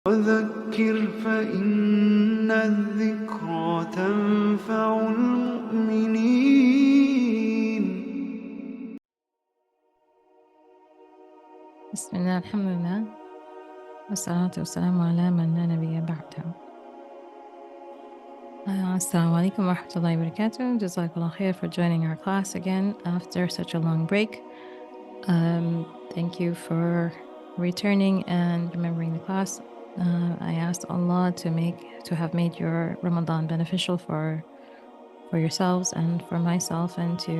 وذكر فإن الذكرى تنفع المؤمنين. بسم الله الحمد لله والصلاة والسلام على من لا نبي بعده. Assalamu alaikum wa rahmatullahi wa barakatuh. Jazakallah khair for joining our class again after such a long break. Thank you for returning and remembering the class. I asked Allah to have made your Ramadan beneficial for yourselves and for myself, and to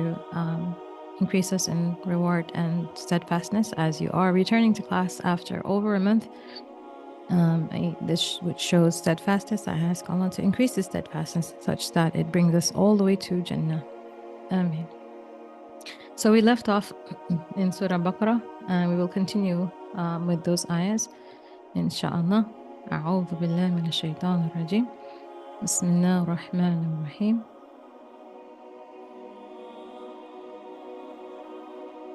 increase us in reward and steadfastness as you are returning to class after over a month. Which shows steadfastness. I ask Allah to increase this steadfastness such that it brings us all the way to Jannah. Ameen. So we left off in Surah Baqarah, and we will continue with those ayahs, inshallah. أعوذ بالله من الشيطان الرجيم. بسم الله الرحمن الرحيم.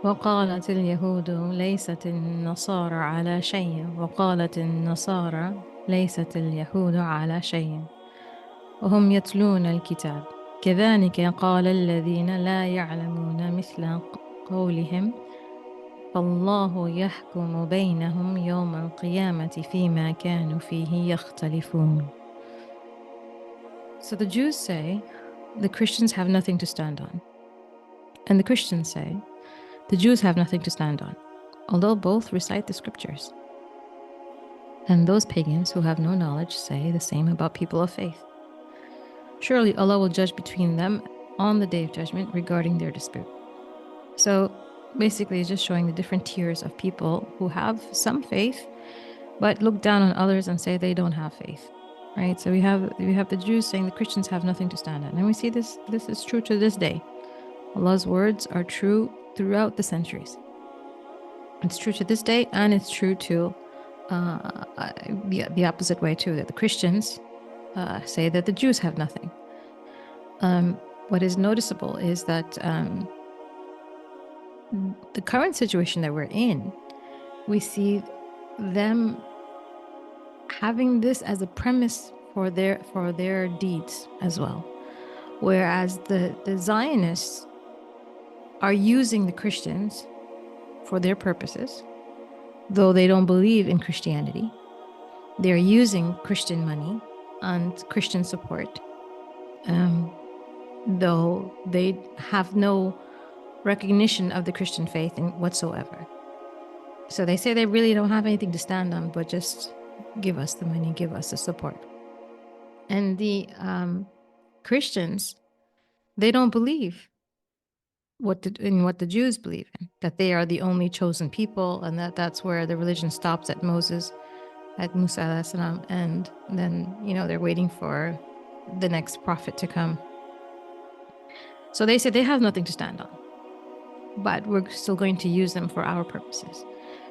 وقالت اليهود ليست النصارى على شيء وقالت النصارى ليست اليهود على شيء وهم يتلون الكتاب كذلك قال الذين لا يعلمون مثل قولهم فالله يحكم بينهم يوم القيامة فيما كانوا فيه يختلفون. So the Jews say the Christians have nothing to stand on, and the Christians say the Jews have nothing to stand on, although both recite the scriptures. And those pagans who have no knowledge say the same about people of faith. Surely Allah will judge between them on the day of judgment regarding their dispute. So basically it's just showing the different tiers of people who have some faith but look down on others and say they don't have faith. Right? So we have the Jews saying the Christians have nothing to stand on. And we see this is true to this day. Allah's words are true throughout the centuries. It's true to this day, and it's true to the opposite way too, that the Christians say that the Jews have nothing. What is noticeable is that the current situation that we're in, we see them having this as a premise for their deeds as well, whereas the Zionists are using the Christians for their purposes, though they don't believe in Christianity. They're using Christian money and Christian support, though they have no recognition of the Christian faith whatsoever. So they say they really don't have anything to stand on, but just give us the money, give us the support. And the Christians, they don't believe in what the Jews believe in, that they are the only chosen people, and that's where the religion stops at Musa alayhi salam, and then they're waiting for the next prophet to come. So they say they have nothing to stand on, but we're still going to use them for our purposes.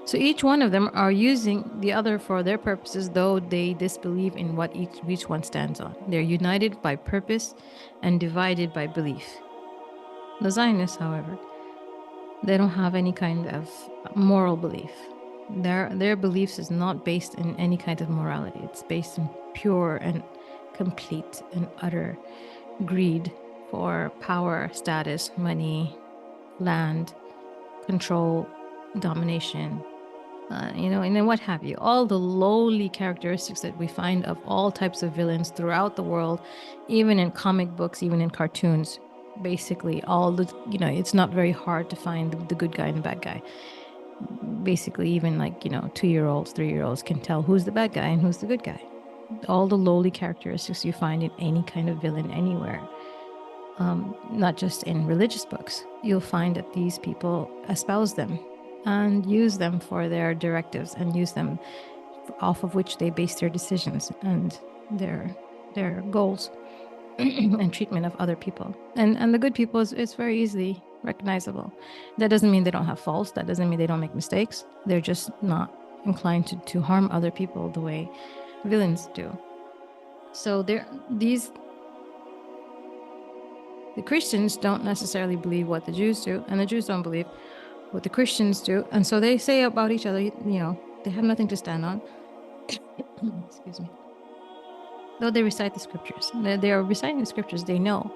So each one of them are using the other for their purposes, though they disbelieve in what each one stands on. They're united by purpose and divided by belief. The Zionists, however, they don't have any kind of moral belief. Their beliefs is not based in any kind of morality. It's based in pure and complete and utter greed for power, status, money, land, control, domination, and then what have you. All the lowly characteristics that we find of all types of villains throughout the world, even in comic books, even in cartoons. Basically it's not very hard to find the good guy and the bad guy. Basically even 2-year-olds, 3-year-olds can tell who's the bad guy and who's the good guy. All the lowly characteristics you find in any kind of villain anywhere, not just in religious books. You'll find that these people espouse them and use them for their directives, and use them off of which they base their decisions and their goals and treatment of other people. And the good people is very easily recognizable. That doesn't mean they don't have faults. That doesn't mean they don't make mistakes. They're just not inclined to harm other people the way villains do. So the Christians don't necessarily believe what the Jews do, and the Jews don't believe what the Christians do. And so they say about each other, they have nothing to stand on. excuse me, though they recite the scriptures, they are reciting the scriptures, they know,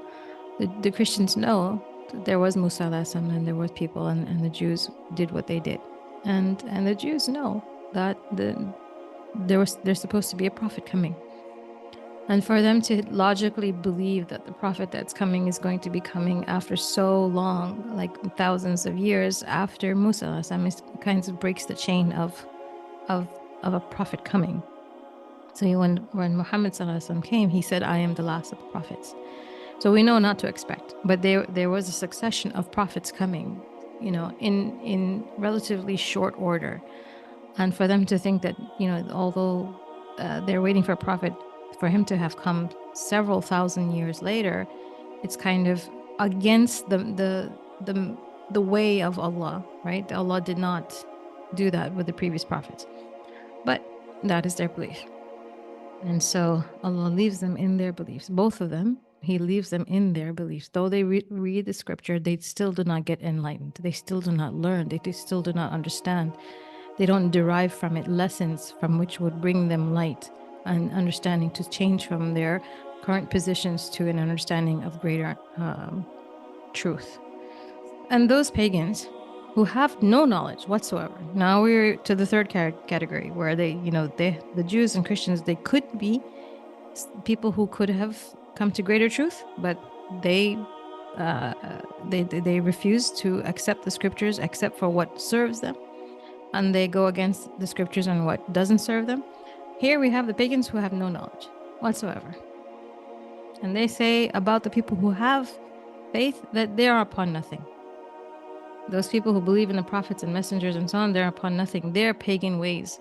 the Christians know that there was Musa and there were people, and the Jews did what they did. And the Jews know that there's supposed to be a prophet coming. And for them to logically believe that the prophet that's coming is going to be coming after so long, like thousands of years after Musa, it kind of breaks the chain of a prophet coming. So when Muhammad came, he said, "I am the last of the prophets." So we know not to expect, but there was a succession of prophets coming, in relatively short order. And for them to think that, although they're waiting for a prophet, for him to have come several thousand years later, it's kind of against the way of Allah, right? Allah did not do that with the previous prophets, but that is their belief. And so Allah leaves them in their beliefs, both of them. He leaves them in their beliefs. Though they read the scripture, they still do not get enlightened. They still do not learn. They still do not understand. They don't derive from it lessons from which would bring them light and understanding to change from their current positions to an understanding of greater truth. And those pagans who have no knowledge whatsoever. Now we're to the third category, where the Jews and Christians, they could be people who could have come to greater truth, but they refuse to accept the scriptures except for what serves them, and they go against the scriptures and what doesn't serve them. Here we have the pagans who have no knowledge whatsoever, and they say about the people who have faith that they are upon nothing. Those people who believe in the prophets and messengers and so on, they're upon nothing. Their pagan ways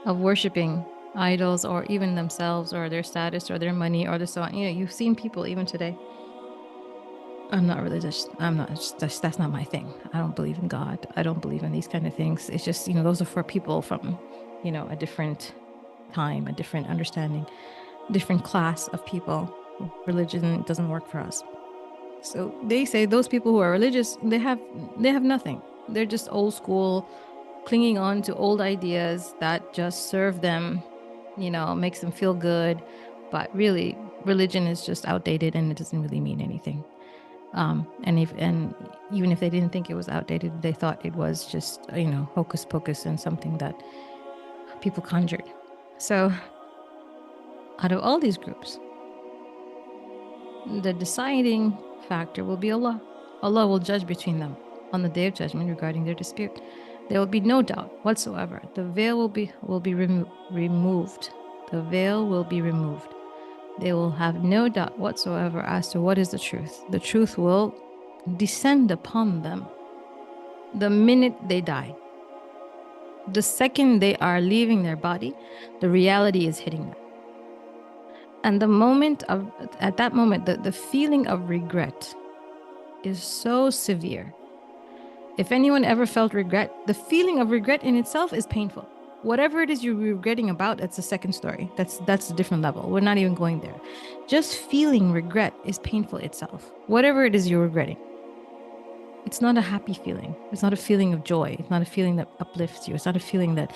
of worshiping idols, or even themselves, or their status, or their money, or the so on. You've seen people even today. I'm not religious. That's not my thing. I don't believe in God. I don't believe in these kind of things. It's just, those are for people from, a different time, a different understanding, different class of people. Religion doesn't work for us. So they say those people who are religious, they have nothing. They're just old school, clinging on to old ideas that just serve them, makes them feel good. But really, religion is just outdated, and it doesn't really mean anything. And even if they didn't think it was outdated, they thought it was just, hocus pocus and something that people conjured. So out of all these groups, the deciding factor will be Allah. Allah will judge between them on the day of judgment regarding their dispute. There will be no doubt whatsoever. The veil will be removed. The veil will be removed. They will have no doubt whatsoever as to what is the truth. The truth will descend upon them the minute they die. The second they are leaving their body, the reality is hitting them. And at that moment, the feeling of regret is so severe. If anyone ever felt regret, the feeling of regret in itself is painful. Whatever it is you're regretting about, that's a second story. That's a different level. We're not even going there. Just feeling regret is painful itself. Whatever it is you're regretting. It's not a happy feeling. It's not a feeling of joy. It's not a feeling that uplifts you. It's not a feeling that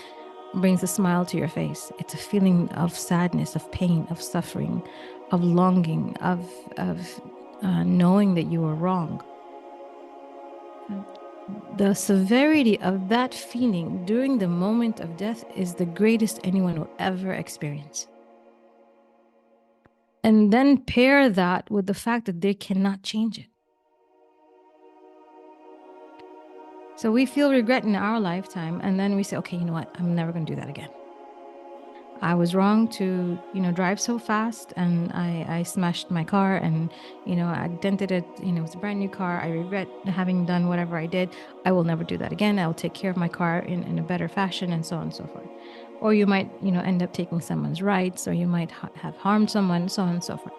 brings a smile to your face. It's a feeling of sadness, of pain, of suffering, of longing, of knowing that you were wrong. The severity of that feeling during the moment of death is the greatest anyone will ever experience. And then pair that with the fact that they cannot change it. So we feel regret in our lifetime, and then we say, okay, you know what? I'm never going to do that again. I was wrong to, drive so fast, and I smashed my car, and, I dented it. It was a brand new car. I regret having done whatever I did. I will never do that again. I will take care of my car in a better fashion, and so on and so forth. Or you might, end up taking someone's rights, or you might have harmed someone, so on and so forth.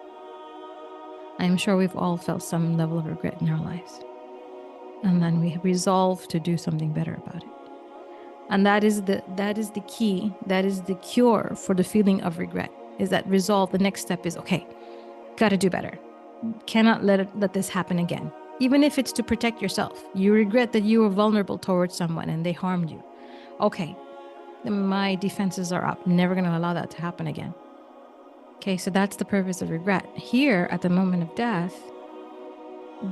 I'm sure we've all felt some level of regret in our lives. And then we resolve to do something better about it. And that is the key. That is the cure for the feeling of regret, is that resolve. The next step is, okay, got to do better. Cannot let this happen again. Even if it's to protect yourself. You regret that you were vulnerable towards someone and they harmed you. Okay, My defenses are up. Never going to allow that to happen again. Okay, so that's the purpose of regret. Here, at the moment of death,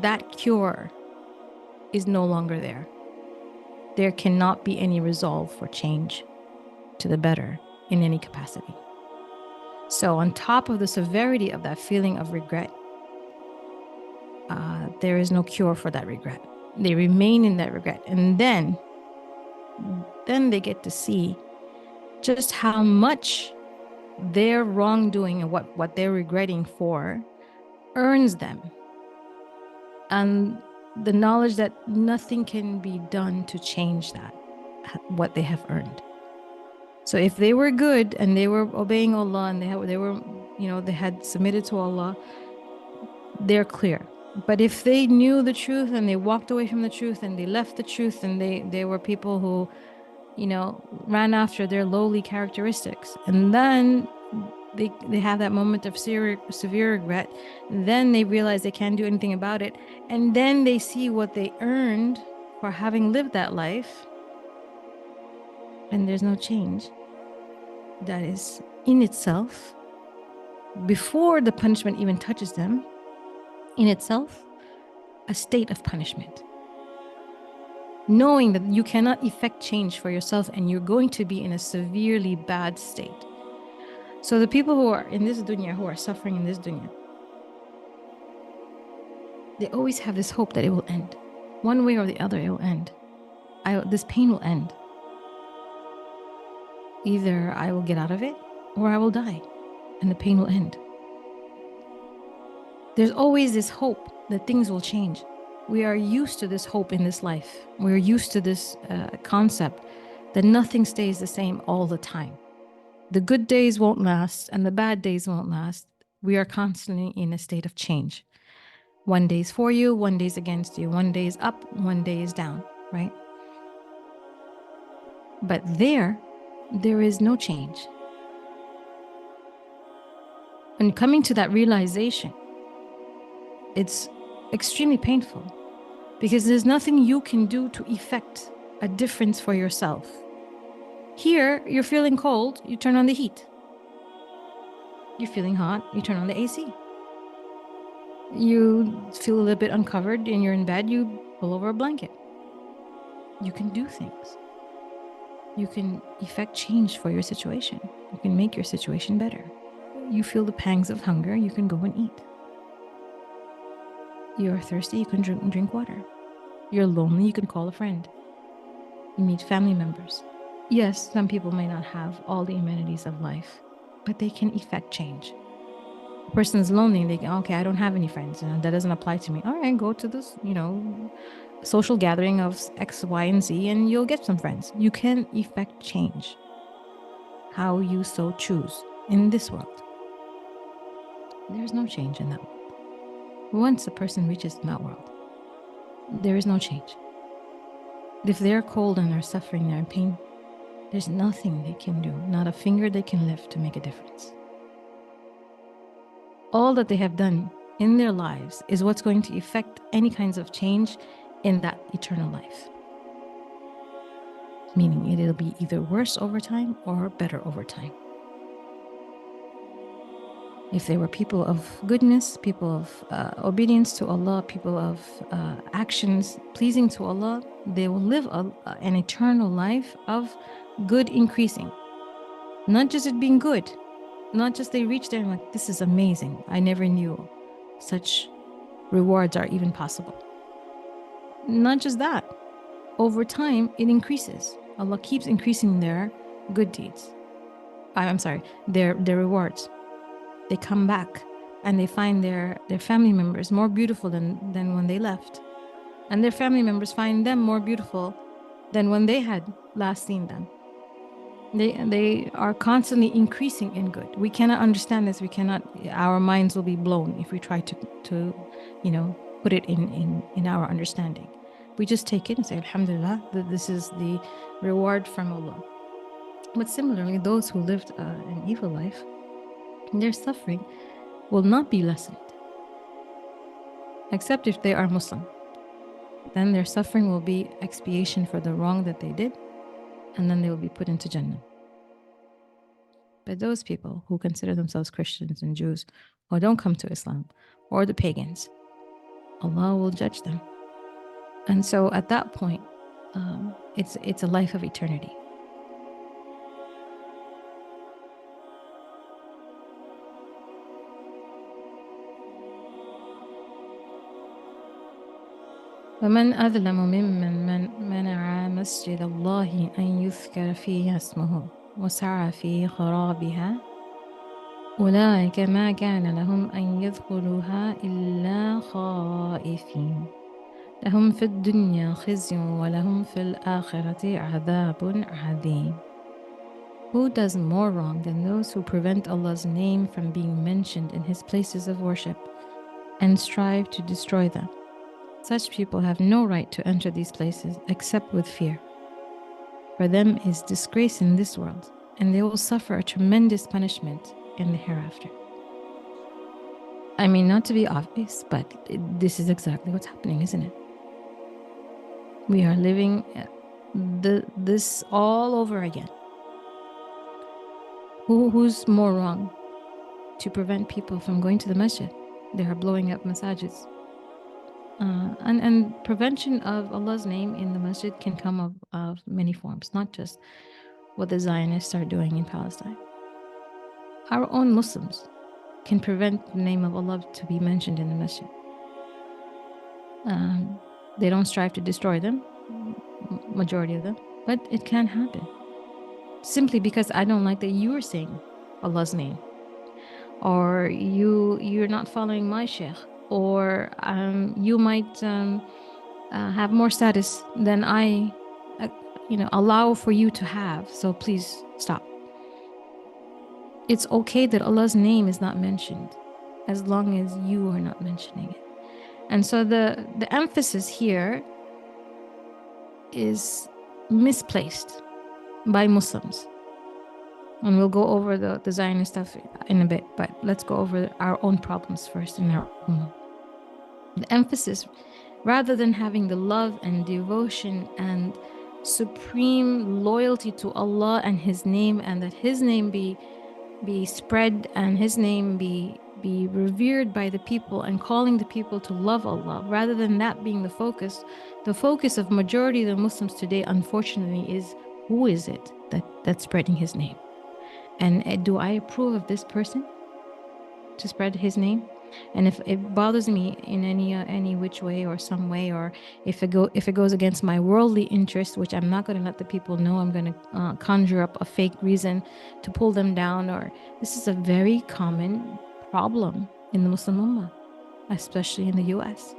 that cure is no longer there. There cannot be any resolve for change to the better in any capacity. So on top of the severity of that feeling of regret, there is no cure for that regret. They remain in that regret. And then they get to see just how much their wrongdoing and what they're regretting for earns them. And the knowledge that nothing can be done to change that, what they have earned. So if they were good and they were obeying Allah and they had submitted to Allah, they're clear. But if they knew the truth and they walked away from the truth and they left the truth and they were people who, ran after their lowly characteristics, and then they have that moment of severe regret, then they realize they can't do anything about it, and then they see what they earned for having lived that life, and there's no change. That is in itself, before the punishment even touches them, in itself, a state of punishment. Knowing that you cannot effect change for yourself and you're going to be in a severely bad state. So the people who are in this dunya, who are suffering in this dunya, they always have this hope that it will end. One way or the other, it will end. This pain will end. Either I will get out of it or I will die and the pain will end. There's always this hope that things will change. We are used to this hope in this life. We're used to this concept that nothing stays the same all the time. The good days won't last and the bad days won't last. We are constantly in a state of change. One day is for you, one day is against you. One day is up, one day is down, right? But there is no change. And coming to that realization, it's extremely painful because there's nothing you can do to effect a difference for yourself. Here, you're feeling cold, you turn on the heat. You're feeling hot, you turn on the AC. You feel a little bit uncovered and you're in bed, you pull over a blanket. You can do things. You can effect change for your situation. You can make your situation better. You feel the pangs of hunger, you can go and eat. You're thirsty, you can drink water. You're lonely, you can call a friend. You meet family members. Yes, some people may not have all the amenities of life, but they can effect change. A person is lonely and they go, okay, I don't have any friends. That doesn't apply to me. All right, go to this, social gathering of X, Y, and Z, and you'll get some friends. You can effect change how you so choose in this world. There's no change in that world. Once a person reaches that world, there is no change. If they're cold and they're suffering, they're in pain, there's nothing they can do, not a finger they can lift to make a difference. All that they have done in their lives is what's going to effect any kinds of change in that eternal life. Meaning it'll be either worse over time or better over time. If they were people of goodness, people of obedience to Allah, people of actions pleasing to Allah, they will live an eternal life of good increasing. Not just it being good, not just they reach there and like, this is amazing. I never knew such rewards are even possible. Not just that, over time it increases. Allah keeps increasing their good deeds. Their rewards. They come back and they find their family members more beautiful than when they left. And their family members find them more beautiful than when they had last seen them. They are constantly increasing in good. We cannot understand this. Our minds will be blown if we try to put it in our understanding. We just take it and say, Alhamdulillah, that this is the reward from Allah. But similarly, those who lived an evil life, their suffering will not be lessened, except if they are Muslim. Then their suffering will be expiation for the wrong that they did, and then they will be put into Jannah. But those people who consider themselves Christians and Jews, or don't come to Islam, or the pagans, Allah will judge them. And so at that point, it's a life of eternity. ومن أظلم ممن منع مسجد الله أن يذكر فيه اسمه وسعى في خرابها أولئك ما كان لهم أن يدخلوها إلا خائفين لهم في الدنيا خزي ولهم في الآخرة عذاب عظيم. Who does more wrong than those who prevent Allah's name from being mentioned in His places of worship and strive to destroy them? Such people have no right to enter these places except with fear. For them is disgrace in this world, and they will suffer a tremendous punishment in the hereafter. I mean, not to be obvious, but this is exactly what's happening, isn't it? We are living this all over again. Who's more wrong to prevent people from going to the masjid? They are blowing up masajids. And prevention of Allah's name in the masjid can come of many forms, not just what the Zionists are doing in Palestine. Our own Muslims can prevent the name of Allah to be mentioned in the masjid. They don't strive to destroy them, majority of them, but it can happen. Simply because I don't like that you are saying Allah's name, or you're not following my Sheikh, or you might have more status than I allow for you to have, so please stop. It's okay that Allah's name is not mentioned as long as you are not mentioning it. And so the emphasis here is misplaced by Muslims. And we'll go over the Zionist stuff in a bit, but let's go over our own problems first in our ummah. The emphasis, rather than having the love and devotion and supreme loyalty to Allah and His name, and that His name be spread and His name be revered by the people, and calling the people to love Allah, rather than that being the focus of majority of the Muslims today, unfortunately, is who is it that's spreading His name, and do I approve of this person to spread His name? And if it bothers me in any which way or some way, or if it goes against my worldly interest, which I'm not going to let the people know, I'm going to conjure up a fake reason to pull them down. Or this is a very common problem in the Muslim Ummah, especially in the US,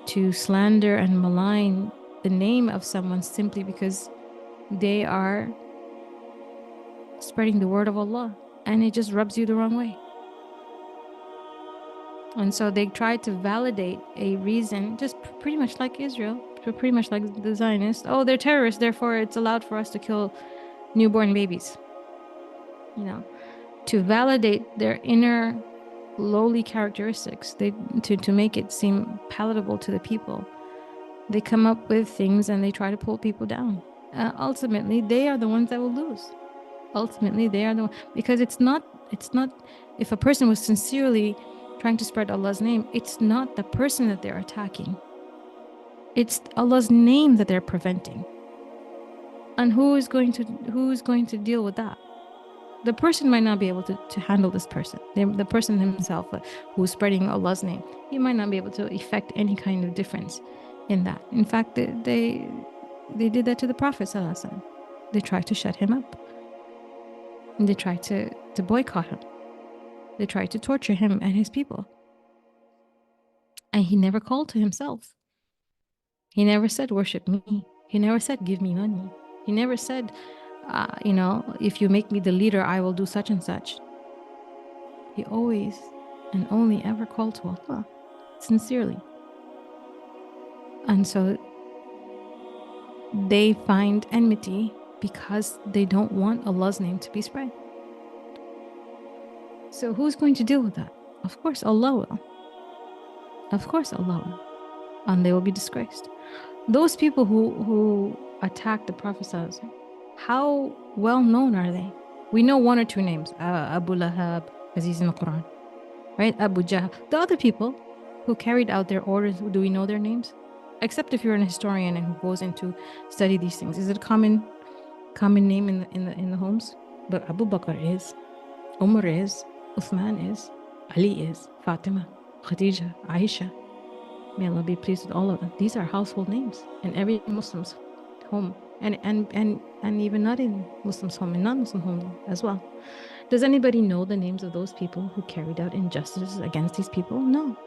to slander and malign the name of someone simply because they are spreading the word of Allah, and it just rubs you the wrong way. And so they try to validate a reason, just pretty much like Israel, pretty much like the Zionists. Oh, they're terrorists, therefore it's allowed for us to kill newborn babies. To validate their inner lowly characteristics, to make it seem palatable to the people, they come up with things and they try to pull people down. Ultimately, they are the ones that will lose. Ultimately, they are the ones, because it's not. If a person was sincerely trying to spread Allah's name, it's not the person that they're attacking. It's Allah's name that they're preventing. And who is going to deal with that? The person might not be able to handle this person. The person himself who's spreading Allah's name, he might not be able to effect any kind of difference in that. In fact, they did that to the Prophet ﷺ. They tried to shut him up. And they tried to boycott him. They tried to torture him and his people. And he never called to himself. He never said, worship me. He never said, give me money. He never said, if you make me the leader, I will do such and such. He always and only ever called to Allah, sincerely. And so they find enmity because they don't want Allah's name to be spread. So who's going to deal with that? Of course Allah will. Of course Allah will. And they will be disgraced. Those people who attacked the Prophet ﷺ, how well known are they? We know one or two names, Abu Lahab, as he's in the Quran, right? Abu Jahl. The other people who carried out their orders, do we know their names? Except if you're an historian and who goes into study these things. Is it a common name in the homes? But Abu Bakr is, Umar is, Uthman is, Ali is, Fatima, Khadija, Aisha. May Allah be pleased with all of them. These are household names in every Muslim's home, and even not in Muslims' home, in non-Muslim homes as well. Does anybody know the names of those people who carried out injustices against these people? No.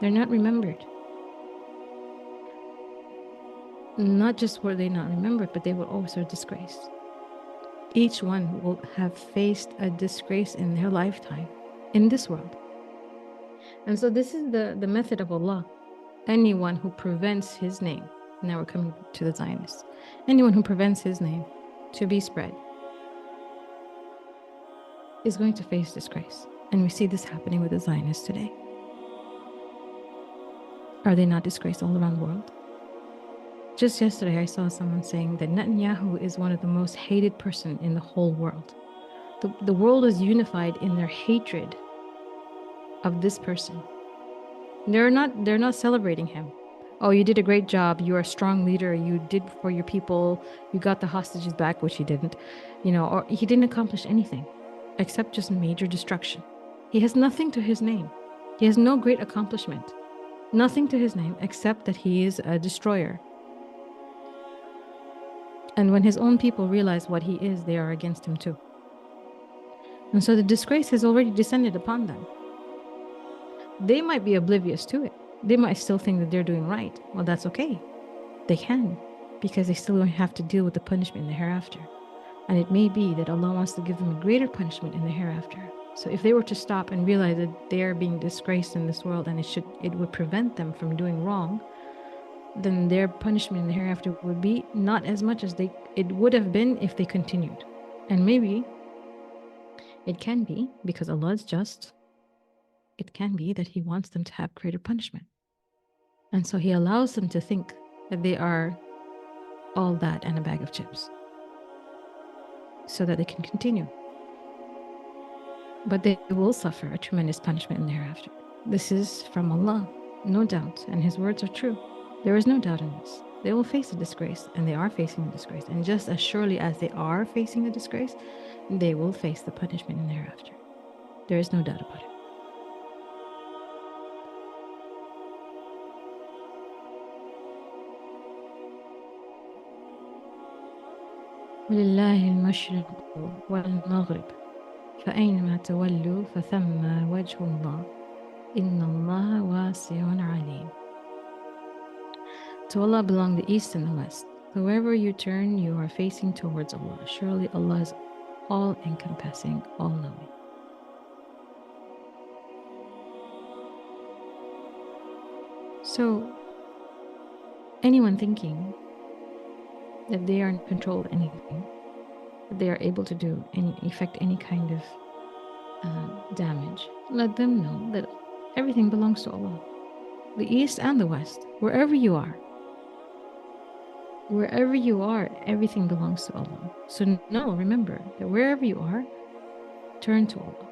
They're not remembered. Not just were they not remembered, but they were also disgraced. Each one will have faced a disgrace in their lifetime, in this world. And so this is the method of Allah. Anyone who prevents his name, now we're coming to the Zionists, anyone who prevents his name to be spread is going to face disgrace. And we see this happening with the Zionists today. Are they not disgraced all around the world? Just yesterday, I saw someone saying that Netanyahu is one of the most hated person in the whole world. The world is unified in their hatred of this person. They're not celebrating him. Oh, you did a great job. You're a strong leader. You did for your people. You got the hostages back, which he didn't. Or he didn't accomplish anything except just major destruction. He has nothing to his name. He has no great accomplishment. Nothing to his name except that he is a destroyer. And when his own people realize what he is, they are against him too. And so the disgrace has already descended upon them. They might be oblivious to it. They might still think that they're doing right. Well, that's okay. They can, because they still have to deal with the punishment in the hereafter. And it may be that Allah wants to give them a greater punishment in the hereafter. So if they were to stop and realize that they are being disgraced in this world and it would prevent them from doing wrong, then their punishment in the hereafter would be not as much as it would have been if they continued. And maybe it can be, because Allah is just, it can be that He wants them to have greater punishment. And so He allows them to think that they are all that and a bag of chips, so that they can continue. But they will suffer a tremendous punishment in the hereafter. This is from Allah, no doubt, and His words are true. There is no doubt in this. They will face a disgrace, and they are facing a disgrace. And just as surely as they are facing a disgrace, they will face the punishment in the hereafter. There is no doubt about it. ولله المشرق والمغرب فأينما تولوا فثم وجه الله إن الله واسع عليم. To Allah belong the east and the west. So wherever you turn, you are facing towards Allah. Surely Allah is all-encompassing, all-knowing. So anyone thinking that they are in control of anything, that they are able to do effect any kind of damage, let them know that everything belongs to Allah. The east and the west, wherever you are, everything belongs to Allah. So remember that wherever you are, turn to Allah.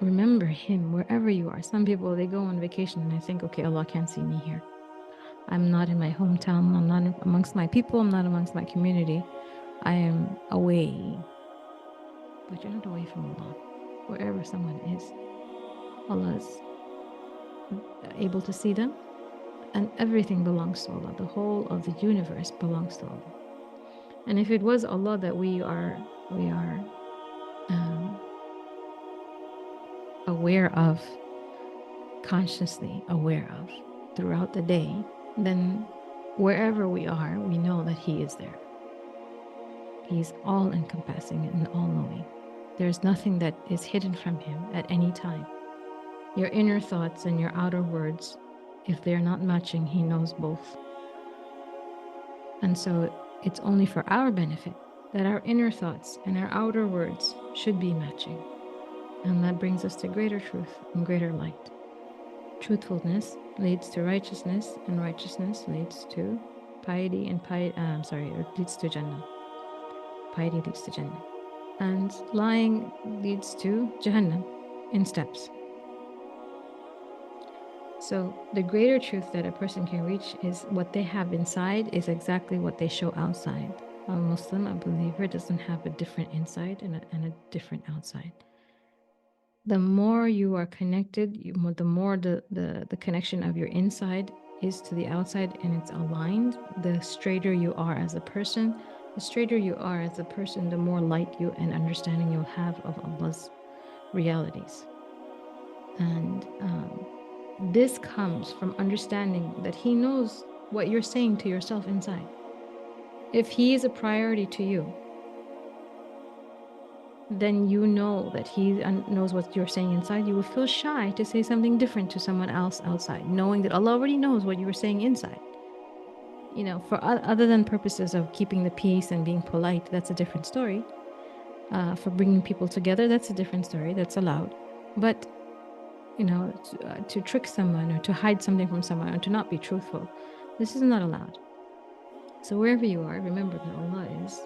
Remember Him wherever you are. Some people, they go on vacation and they think, okay, Allah can't see me here. I'm not in my hometown. I'm not amongst my people. I'm not amongst my community. I am away. But you're not away from Allah. Wherever someone is, Allah is able to see them. And everything belongs to Allah. The whole of the universe belongs to Allah. And if it was Allah that we are aware of, consciously aware of throughout the day, then wherever we are, we know that He is there. He's all-encompassing and all-knowing. There's nothing that is hidden from Him at any time. Your inner thoughts and your outer words, if they're not matching, He knows both. And so it's only for our benefit that our inner thoughts and our outer words should be matching. And that brings us to greater truth and greater light. Truthfulness leads to righteousness, and righteousness leads to Piety and leads to Jannah. Piety leads to Jannah. And lying leads to Jahannam in steps. So the greater truth that a person can reach is what they have inside is exactly what they show outside. A Muslim, a believer, doesn't have a different inside and a different outside. The more you are connected, the more the connection of your inside is to the outside and it's aligned, the straighter you are as a person. The straighter you are as a person, the more light you and understanding you'll have of Allah's realities. And this comes from understanding that He knows what you're saying to yourself inside. If He is a priority to you, then you know that He knows what you're saying inside. You will feel shy to say something different to someone else outside, knowing that Allah already knows what you were saying inside. You know, for other than purposes of keeping the peace and being polite, that's a different story. For bringing people together, that's a different story. That's allowed. But, you know, to trick someone or to hide something from someone or to not be truthful, this is not allowed. So wherever you are, remember that Allah is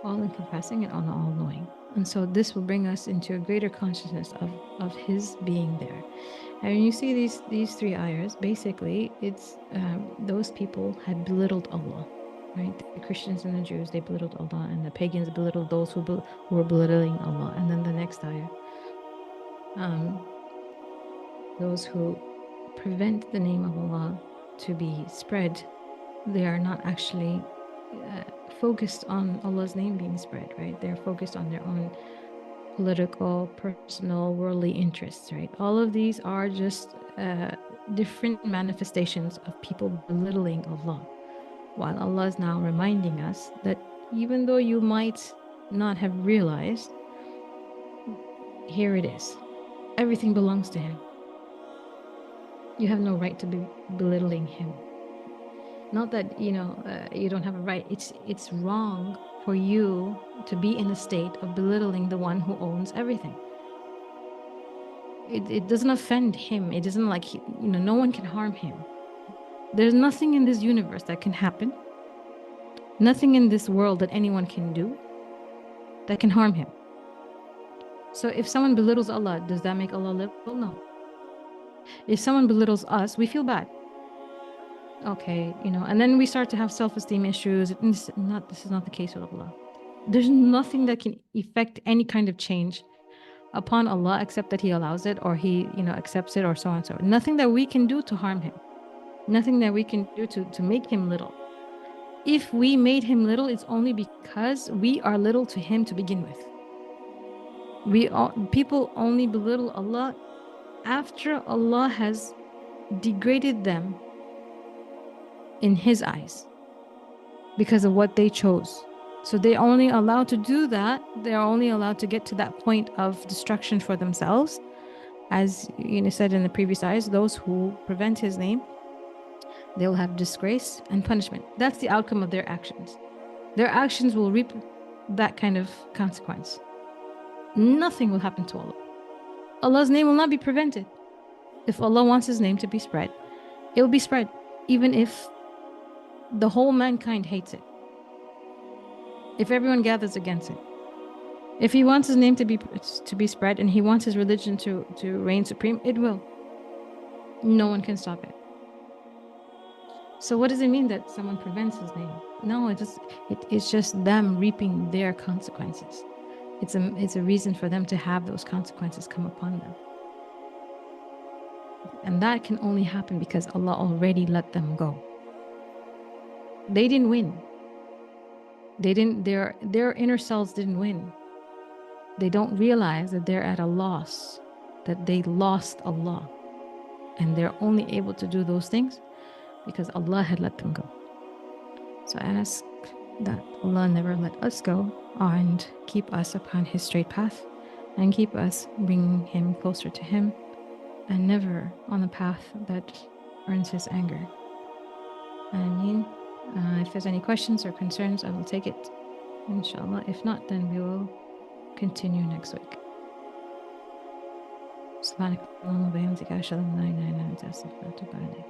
all-encompassing and all-knowing. And so this will bring us into a greater consciousness of His being there. And when you see these three ayahs, basically, it's those people had belittled Allah, right? The Christians and the Jews, they belittled Allah, and the pagans belittled those who were belittling Allah. And then the next ayah, those who prevent the name of Allah to be spread, they are not actually focused on Allah's name being spread, right? They're focused on their own political, personal, worldly interests, right? All of these are just different manifestations of people belittling Allah. While Allah is now reminding us that even though you might not have realized, here it is. Everything belongs to Him. You have no right to be belittling Him. Not that, you know, you don't have a right. It's wrong for you to be in a state of belittling the one who owns everything. It doesn't offend Him. It doesn't like, you know, no one can harm Him. There's nothing in this universe that can happen. Nothing in this world that anyone can do that can harm Him. So if someone belittles Allah, does that make Allah live? Well, no. If someone belittles us, we feel bad. Okay, you know, and then we start to have self-esteem issues. This is not the case with Allah. There's nothing that can effect any kind of change upon Allah except that He allows it, or He, you know, accepts it, or so on and so on. Nothing that we can do to harm Him. Nothing that we can do to make Him little. If we made Him little, it's only because we are little to Him to begin with. People only belittle Allah after Allah has degraded them in His eyes because of what they chose. So they're only allowed to do that. They're only allowed to get to that point of destruction for themselves. As you know, said in the previous ayahs, those who prevent His name, they'll have disgrace and punishment. That's the outcome of their actions. Their actions will reap that kind of consequence. Nothing will happen to Allah. Allah's name will not be prevented. If Allah wants His name to be spread, it will be spread, even if the whole mankind hates it. If everyone gathers against it. If He wants His name to be spread and He wants His religion to reign supreme, it will. No one can stop it. So what does it mean that someone prevents His name? No, it's just them reaping their consequences. It's a reason for them to have those consequences come upon them. And that can only happen because Allah already let them go. They didn't win. Their inner selves didn't win. They don't realize that they're at a loss, that they lost Allah. And they're only able to do those things because Allah had let them go. So I ask that Allah never let us go and keep us upon His straight path and keep us bringing Him closer to Him and never on a path that earns His anger. Ameen. If there's any questions or concerns, I will take it, inshallah. If not, then we will continue next week. سبحانك اللهم وبحمدك أشهد أن لا إله إلا أنت أستغفرك وأتوب إليك.